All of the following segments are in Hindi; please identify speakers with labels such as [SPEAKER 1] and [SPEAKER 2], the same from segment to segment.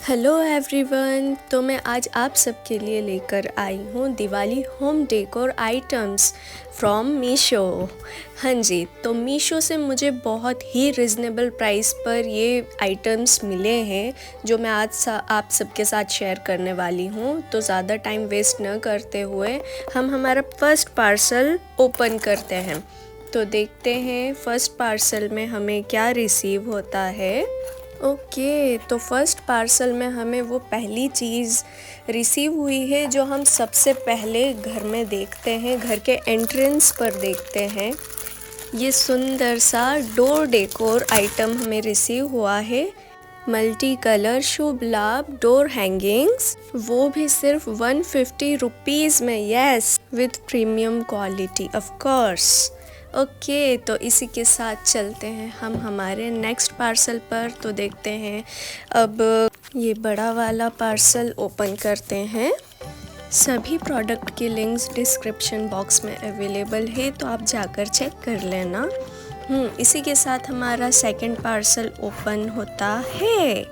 [SPEAKER 1] हेलो एवरीवन, तो मैं आज आप सबके लिए लेकर आई हूँ Diwali home decor items from Meesho. हाँ जी, तो मीशो से मुझे बहुत ही रिजनेबल प्राइस पर ये आइटम्स मिले हैं जो मैं आज आप सबके साथ शेयर करने वाली हूँ। तो ज़्यादा टाइम वेस्ट न करते हुए हम हमारा फर्स्ट पार्सल ओपन करते हैं। तो देखते हैं फर्स्ट पार्सल में हमें क्या रिसीव होता है। ओके, तो फर्स्ट पार्सल में हमें वो पहली चीज़ रिसीव हुई है जो हम सबसे पहले घर में देखते हैं, घर के एंट्रेंस पर देखते हैं। ये सुंदर सा डोर डेकोर आइटम हमें रिसीव हुआ है। मल्टी कलर शुभ लाभ डोर हैंगिंग्स, वो भी सिर्फ 150 रुपीज़ में। Yes, with premium quality of course. Okay, तो इसी के साथ चलते हैं हम हमारे नेक्स्ट पार्सल पर। तो देखते हैं अब ये बड़ा वाला पार्सल ओपन करते हैं। सभी प्रोडक्ट के लिंक्स डिस्क्रिप्शन बॉक्स में अवेलेबल है, तो आप जाकर चेक कर लेना। इसी के साथ हमारा सेकंड पार्सल ओपन होता है।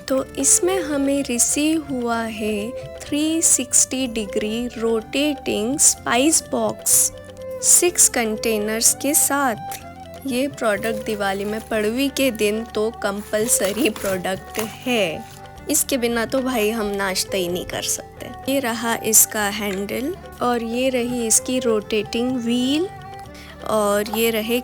[SPEAKER 1] तो इसमें हमें रिसीव हुआ है 360 degree rotating spice box 6 containers के साथ। ये प्रोडक्ट दिवाली में पड़वी के दिन तो कंपलसरी प्रोडक्ट है, इसके बिना तो भाई हम नाश्ता ही नहीं कर सकते। ये रहा इसका हैंडल और ये रही इसकी रोटेटिंग व्हील और ये रहे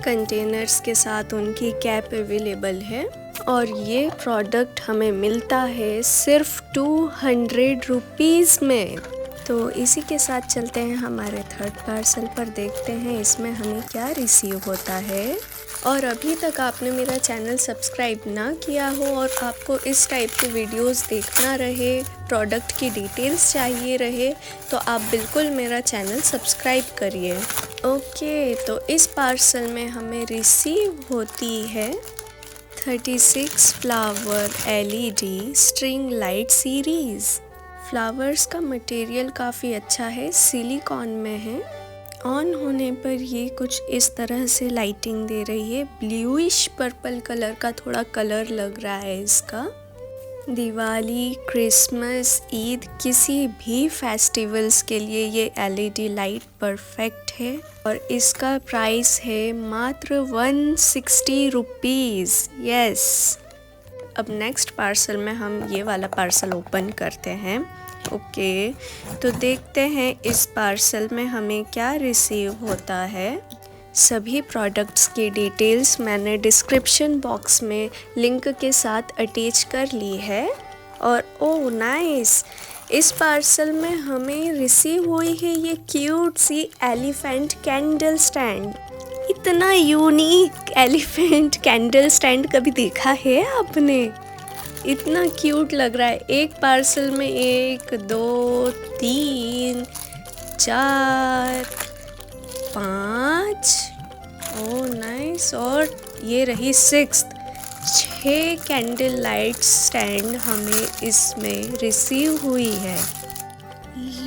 [SPEAKER 1] कंटेनर्स के साथ उनकी कैप अवेलेबल है। और ये प्रोडक्ट हमें मिलता है सिर्फ 200 रुपीज़ में। तो इसी के साथ चलते हैं हमारे थर्ड पार्सल पर, देखते हैं इसमें हमें क्या रिसीव होता है। और अभी तक आपने मेरा चैनल सब्सक्राइब ना किया हो और आपको इस टाइप के वीडियोस देखना रहे, प्रोडक्ट की डिटेल्स चाहिए रहे, तो आप बिल्कुल मेरा चैनल सब्सक्राइब करिए। ओके, तो इस पार्सल में हमें रिसीव होती है 36 flower LED string light series. Flowers का मटेरियल काफ़ी अच्छा है, सिलिकॉन में है। ऑन होने पर ये कुछ इस तरह से लाइटिंग दे रही है। ब्लूइश पर्पल कलर का थोड़ा कलर लग रहा है इसका। दिवाली, क्रिसमस, ईद, किसी भी फेस्टिवल्स के लिए ये LED लाइट परफेक्ट है। और इसका प्राइस है मात्र 160 रुपीज़। यस। अब नेक्स्ट पार्सल में हम ये वाला पार्सल ओपन करते हैं। ओके, तो देखते हैं इस पार्सल में हमें क्या रिसीव होता है। सभी प्रोडक्ट्स की डिटेल्स मैंने डिस्क्रिप्शन बॉक्स में लिंक के साथ अटैच कर ली है। और ओह नाइस, इस पार्सल में हमें रिसीव हुई है ये क्यूट सी एलिफेंट कैंडल स्टैंड। इतना यूनिक एलिफेंट कैंडल स्टैंड कभी देखा है आपने? इतना क्यूट लग रहा है। एक पार्सल में 1 2 3 4 5, ओह नाइस, और ये रही 6 कैंडल लाइट स्टैंड हमें इसमें रिसीव हुई है।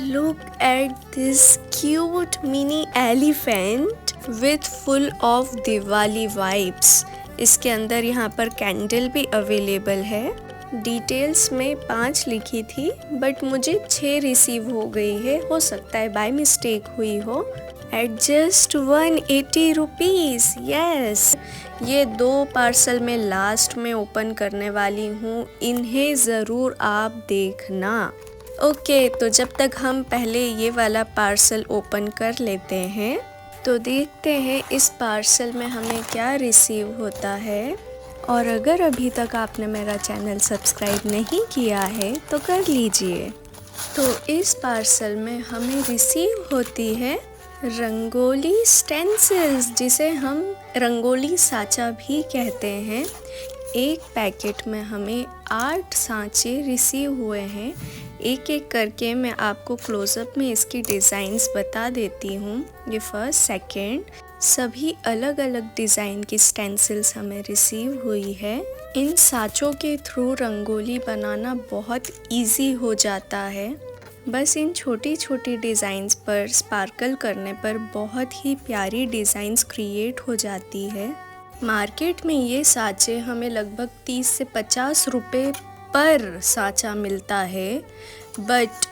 [SPEAKER 1] Look at this cute mini elephant with full of Diwali vibes. इसके अंदर यहाँ पर कैंडल भी अवेलेबल है। डिटेल्स में 5 लिखी थी बट मुझे 6 रिसीव हो गई है, हो सकता है बाय मिस्टेक हुई हो। Eight just 180 rupees. यस, ये 2 पार्सल में लास्ट में ओपन करने वाली हूँ, इन्हें ज़रूर आप देखना। ओके, तो जब तक हम पहले ये वाला पार्सल ओपन कर लेते हैं, तो देखते हैं इस पार्सल में हमें क्या रिसीव होता है। और अगर अभी तक आपने मेरा चैनल सब्सक्राइब नहीं किया है तो कर लीजिए। तो इस पार्सल में हमें रिसीव होती है रंगोली स्टेंसिल्स, जिसे हम रंगोली साँचा भी कहते हैं। एक पैकेट में हमें 8 सांचे रिसीव हुए हैं। एक एक करके मैं आपको क्लोजअप में इसकी डिज़ाइंस बता देती हूँ। ये फर्स्ट, सेकंड, सभी अलग अलग डिज़ाइन की स्टेंसिल्स हमें रिसीव हुई है। इन सांचों के थ्रू रंगोली बनाना बहुत इजी हो जाता है। बस इन छोटी छोटी डिज़ाइंस पर स्पार्कल करने पर बहुत ही प्यारी डिज़ाइंस क्रिएट हो जाती है। मार्केट में ये साँचे हमें लगभग 30 से 50 रुपए पर साँचा मिलता है, बट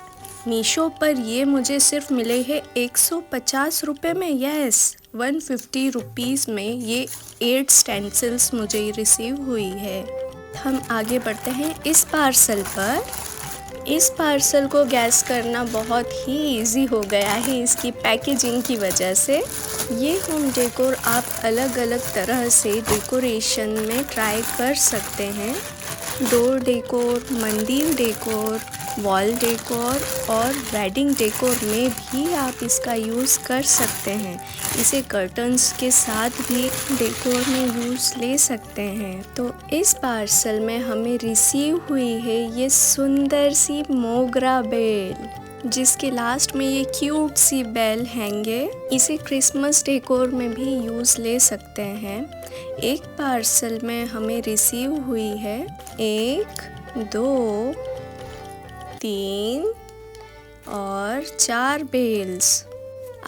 [SPEAKER 1] मीशो पर ये मुझे सिर्फ मिले हैं 150 रुपए में। यस, 150 रुपीज़ में ये 8 स्टेंसिल्स मुझे रिसीव हुई है। हम आगे बढ़ते हैं इस पार्सल पर। इस पार्सल को गैस करना बहुत ही इजी हो गया है इसकी पैकेजिंग की वजह से। ये होम डेकोर आप अलग अलग तरह से डेकोरेशन में ट्राई कर सकते हैं। डोर डेकोर, मंदिर डेकोर, वॉल डेकोर और वेडिंग डेकोर में भी आप इसका यूज़ कर सकते हैं। इसे कर्टन्स के साथ भी डेकोर में यूज़ ले सकते हैं। तो इस पार्सल में हमें रिसीव हुई है ये सुंदर सी मोगरा बेल, जिसके लास्ट में ये क्यूट सी बेल हैंगे। इसे क्रिसमस डेकोर में भी यूज़ ले सकते हैं। एक पार्सल में हमें रिसीव हुई है 1, 2, 3 और 4 बेल्स।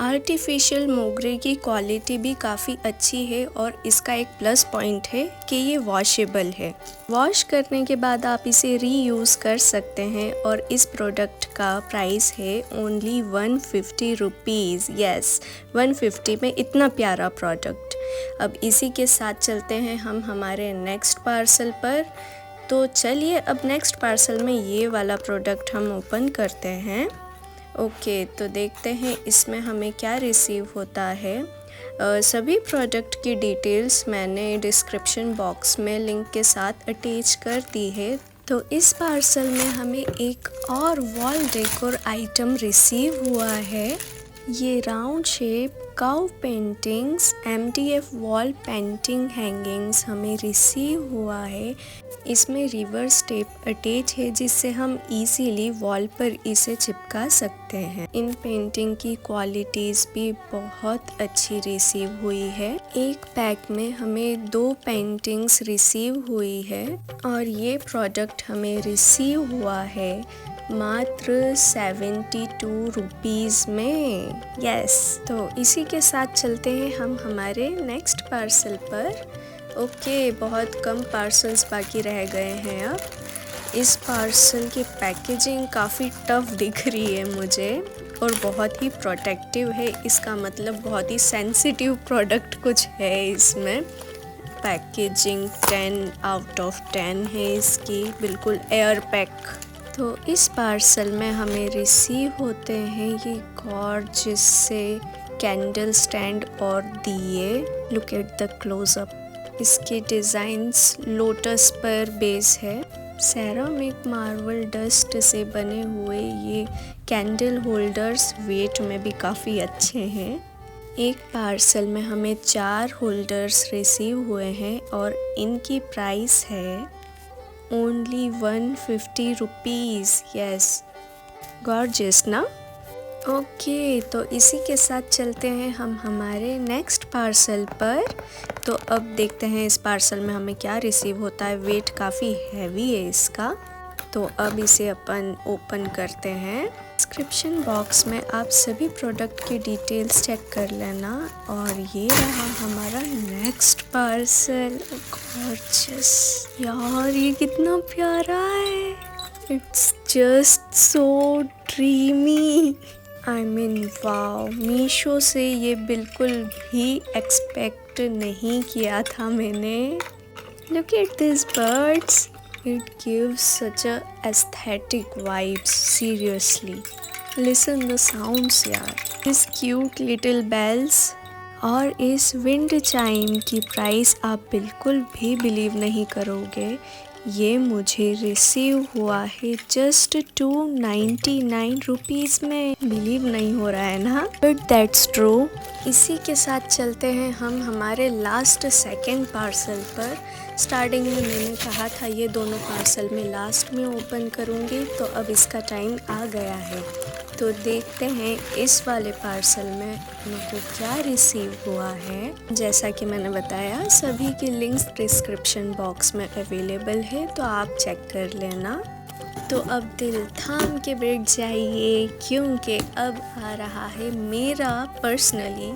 [SPEAKER 1] आर्टिफिशियल मोगरे की क्वालिटी भी काफ़ी अच्छी है और इसका एक प्लस पॉइंट है कि ये वॉशेबल है। वॉश करने के बाद आप इसे रीयूज़ कर सकते हैं और इस प्रोडक्ट का प्राइस है ओनली 150 रुपीज़। यस, 150 में इतना प्यारा प्रोडक्ट। अब इसी के साथ चलते हैं हम हमारे नेक्स्ट पार्सल पर। तो चलिए अब नेक्स्ट पार्सल में ये वाला प्रोडक्ट हम ओपन करते हैं। ओके, तो देखते हैं इसमें हमें क्या रिसीव होता है। सभी प्रोडक्ट की डिटेल्स मैंने डिस्क्रिप्शन बॉक्स में लिंक के साथ अटैच कर दी है। तो इस पार्सल में हमें एक और वॉल डेकोर आइटम रिसीव हुआ है। ये round shape cow paintings MDF wall painting hangings हमें रिसीव हुआ है। इसमें रिवर्स टेप अटैच है जिससे हम इजीली वॉल पर इसे चिपका सकते हैं। इन पेंटिंग की क्वालिटीज़ भी बहुत अच्छी रिसीव हुई है। एक पैक में हमें 2 पेंटिंग्स रिसीव हुई है और ये प्रोडक्ट हमें रिसीव हुआ है मात्र 72 रुपीज़ में। यस, तो इसी के साथ चलते हैं हम हमारे नेक्स्ट पार्सल पर। ओके, बहुत कम पार्सल्स बाकी रह गए हैं अब। इस पार्सल की पैकेजिंग काफ़ी टफ दिख रही है मुझे और बहुत ही प्रोटेक्टिव है। इसका मतलब बहुत ही सेंसिटिव प्रोडक्ट कुछ है इसमें। पैकेजिंग 10 आउट ऑफ 10 है इसकी, बिल्कुल एयर पैक। तो इस पार्सल में हमें रिसीव होते हैं ये गॉर्जियस से कैंडल स्टैंड और दिए। Look at the close up. इसके डिज़ाइंस लोटस पर बेस है। सेरामिक मार्बल डस्ट से बने हुए ये कैंडल होल्डर्स वेट में भी काफ़ी अच्छे हैं। एक पार्सल में हमें 4 होल्डर्स रिसीव हुए हैं और इनकी प्राइस है ओनली 150 रुपीज़। यस, गॉर्जियस ना। ओके, तो इसी के साथ चलते हैं हम हमारे नेक्स्ट पार्सल पर। तो अब देखते हैं इस पार्सल में हमें क्या रिसीव होता है। वेट काफ़ी हैवी है इसका, तो अब इसे अपन ओपन करते हैं। डिस्क्रिप्शन बॉक्स में आप सभी प्रोडक्ट की डिटेल्स चेक कर लेना। और ये रहा हमारा नेक्स्ट पार्सल। गॉर्जियस यार, ये कितना प्यारा है। It's just so dreamy. I mean wow, Meesho से ये बिल्कुल भी एक्सपेक्ट नहीं किया था मैंने। Look at this birds, it gives such a aesthetic vibes. Seriously, listen the sounds यार, दिस क्यूट लिटिल बेल्स। और इस विंड चाइम की प्राइस आप बिल्कुल भी बिलीव नहीं करोगे। ये मुझे रिसीव हुआ है जस्ट 299 रुपीज़ में। बिलीव नहीं हो रहा है ना, बट दैट्स ट्रू। इसी के साथ चलते हैं हम हमारे लास्ट सेकंड पार्सल पर। स्टार्टिंग में मैंने कहा था ये दोनों पार्सल में लास्ट में ओपन करूँगी, तो अब इसका टाइम आ गया है। तो देखते हैं इस वाले पार्सल में मुझको क्या रिसीव हुआ है। जैसा कि मैंने बताया, सभी की लिंक्स डिस्क्रिप्शन बॉक्स में अवेलेबल है, तो आप चेक कर लेना। तो अब दिल थाम के बैठ जाइए, क्योंकि अब आ रहा है मेरा पर्सनली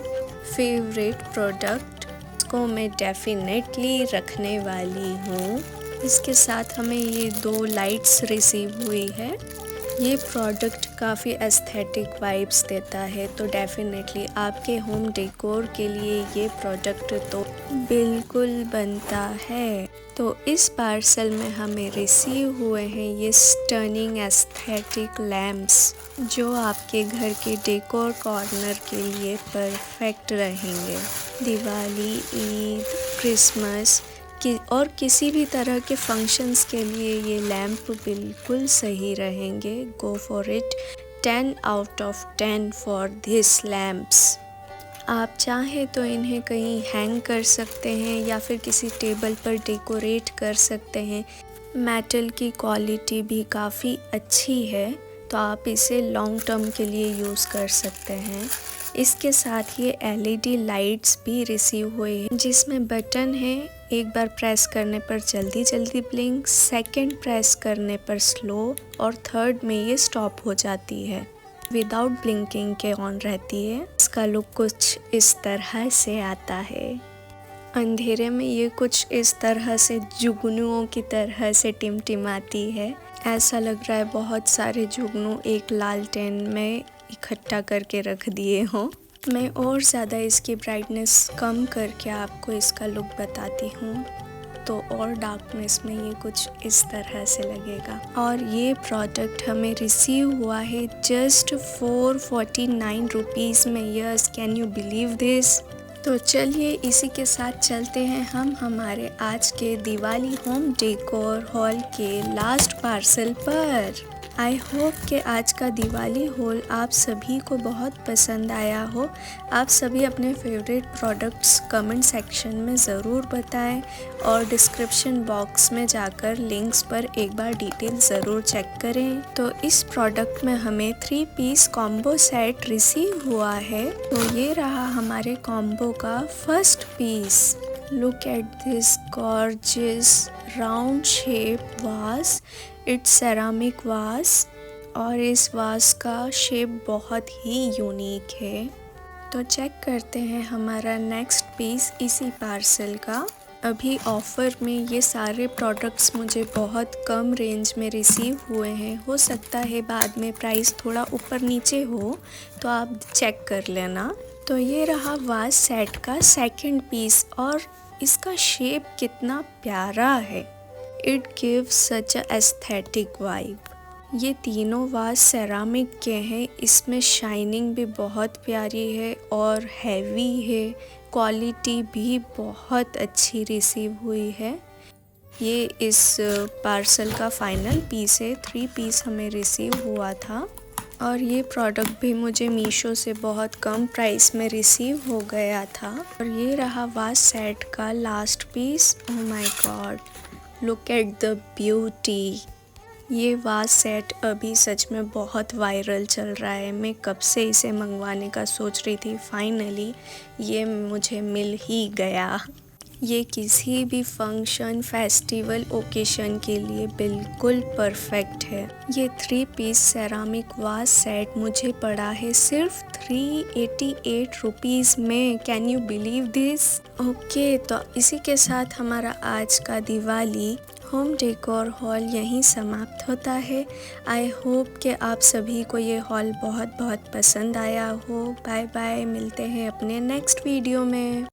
[SPEAKER 1] फेवरेट प्रोडक्ट। इसको मैं डेफिनेटली रखने वाली हूँ। इसके साथ हमें ये 2 लाइट्स रिसीव हुई है। ये प्रोडक्ट काफ़ी एस्थेटिक वाइब्स देता है, तो डेफिनेटली आपके होम डेकोर के लिए ये प्रोडक्ट तो बिल्कुल बनता है। तो इस पार्सल में हमें रिसीव हुए हैं ये स्टनिंग एस्थेटिक लैम्प्स, जो आपके घर के डेकोर कॉर्नर के लिए परफेक्ट रहेंगे। दिवाली, ईद, क्रिसमस और किसी भी तरह के फंक्शंस के लिए ये लैम्प बिल्कुल सही रहेंगे। Go for it, 10 out of 10 for this lamps. आप चाहें तो इन्हें कहीं हैंग कर सकते हैं या फिर किसी टेबल पर डेकोरेट कर सकते हैं। मेटल की क्वालिटी भी काफ़ी अच्छी है, तो आप इसे लॉन्ग टर्म के लिए यूज़ कर सकते हैं। इसके साथ ये LED लाइट्स भी रिसीव हुए हैं, जिसमें बटन है। एक बार प्रेस करने पर जल्दी जल्दी ब्लिंक, सेकंड प्रेस करने पर स्लो और थर्ड में ये स्टॉप हो जाती है, विदाउट ब्लिंकिंग के ऑन रहती है। इसका लुक कुछ इस तरह से आता है। अंधेरे में ये कुछ इस तरह से जुगनुओं की तरह से टिमटिमाती है। ऐसा लग रहा है बहुत सारे जुगनू एक लालटेन में इकट्ठा करके रख दिए हों। मैं और ज़्यादा इसकी ब्राइटनेस कम करके आपको इसका लुक बताती हूँ, तो और डार्कनेस में ये कुछ इस तरह से लगेगा। और ये प्रोडक्ट हमें रिसीव हुआ है जस्ट 449 रुपीज़ में। Yes, can you believe this? तो चलिए इसी के साथ चलते हैं हम हमारे आज के दिवाली होम डेकोर हॉल के लास्ट पार्सल पर। आई होप कि आज का दिवाली हॉल आप सभी को बहुत पसंद आया हो। आप सभी अपने फेवरेट प्रोडक्ट्स कमेंट सेक्शन में ज़रूर बताएं और डिस्क्रिप्शन बॉक्स में जाकर लिंक्स पर एक बार डिटेल ज़रूर चेक करें। तो इस प्रोडक्ट में हमें 3 पीस कॉम्बो सेट रिसीव हुआ है। तो ये रहा हमारे कॉम्बो का first piece. Look at this gorgeous round shape vase. It's ceramic vase और इस वास का शेप बहुत ही यूनिक है। तो चेक करते हैं हमारा नेक्स्ट पीस इसी पार्सल का। अभी ऑफ़र में ये सारे प्रोडक्ट्स मुझे बहुत कम रेंज में रिसीव हुए हैं। हो सकता है बाद में प्राइस थोड़ा ऊपर नीचे हो, तो आप चेक कर लेना। तो ये रहा वास सेट का सेकंड पीस और इसका शेप कितना प्यारा है। It gives such a aesthetic vibe. ये तीनों वास सेरामिक के हैं। इसमें शाइनिंग भी बहुत प्यारी है और हैवी है। क्वालिटी भी बहुत अच्छी रिसीव हुई है। ये इस पार्सल का फाइनल पीस है। 3 पीस हमें रिसीव हुआ था और ये प्रोडक्ट भी मुझे मीशो से बहुत कम प्राइस में रिसीव हो गया था। और ये रहा वास सेट का last piece. Oh my god, look at the beauty. ये वास सेट अभी सच में बहुत वायरल चल रहा है। मैं कब से इसे मंगवाने का सोच रही थी, फाइनली ये मुझे मिल ही गया। ये किसी भी फंक्शन, फेस्टिवल, ओकेशन के लिए बिल्कुल परफेक्ट है। ये 3 पीस सेरामिक वास सेट मुझे पड़ा है सिर्फ 388 रुपीज़ में। Can you believe this? Okay, तो इसी के साथ हमारा आज का दिवाली होम डेकोर हॉल यहीं समाप्त होता है। आई होप कि आप सभी को ये हॉल बहुत बहुत पसंद आया हो। बाय बाय, मिलते हैं अपने नेक्स्ट वीडियो में।